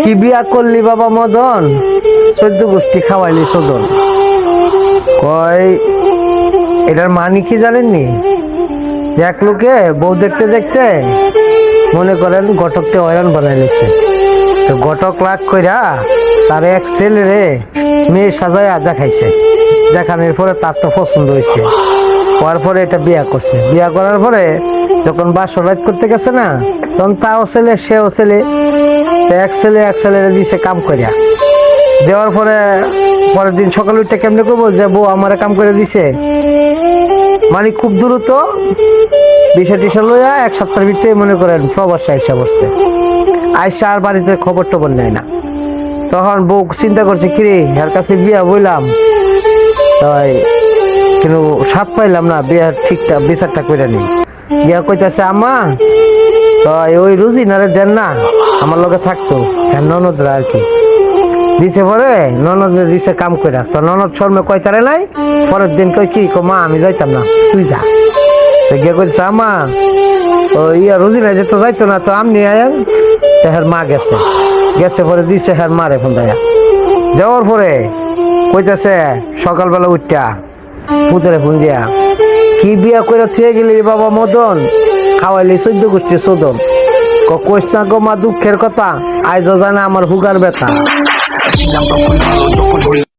কি বিয়া করলি বাবা মদন, 14 গোষ্ঠী খাওয়াইলি সদন। কয় এটার মানে কি জানেননি? এক লোকে বউ দেখতে দেখতে মনে করেন ঘটককে হয়রান বানাই নিচ্ছে। তো ঘটক লাগ কইরা তার এক ছেলেরে মেয়ে সাজায়া দেখাইছে। দেখানোর পরে তার তো পছন্দ হয়েছে, হওয়ার পরে এটা বিয়া করছে। বিয়া করার পরে যখন বাসর রাত করতে গেছে না, তখন তাও ছেলে সেও ছেলে, এক ছেলেরে দিছে কাম করিয়া। দেওয়ার পরে পরের দিন সকালে উঠে কেমনে করবো যে বউ আমারে কাম করে দিছে, মানে খুব দ্রুত বিষয় টিসা লইয়া 1 সপ্তাহের ভিতরে মনে করেন প্রবাসে আইসা বসছে। আইসা আর বাড়িতে খবর টবর নেয় না। তখন বউ চিন্তা করছে কিরে এর কাছে বিয়া বইলাম, তাই কিন্তু সাপ পাইলাম না, বিয়ার ঠিকঠাক বিচারটা করে নি। বিয়া কইতাছে আম্মা তাই ওই রুজিনারে দেন না, আমার লগে থাকতো ননদরা আর কি দিছে। পরে ননদ দিছে কাম করে, তো ননদ শর্মে কয়তারে নাই। পরের দিন কই কি মা আমি যাইতাম না, তুই যা। তো গিয়ে কইছে আমা ও ইয়া রুজিনা যেত যাইতো না, তো আমনি আয়েন। হের মা গেছে গেছে পরে দিছে হের মারে ফোন দেয়া। যাওয়ার পরে কইতাছে সকালবেলা উঠটা পুতরে ফোন দিয়া, কি বিয়া করে থুয়ে গেলি বাবা মদন, খাওয়াইলি 14 গোষ্ঠী সদন। কইস না গো মা দুঃখের কথা, আইজ জানে আমার হুগার ব্যথা।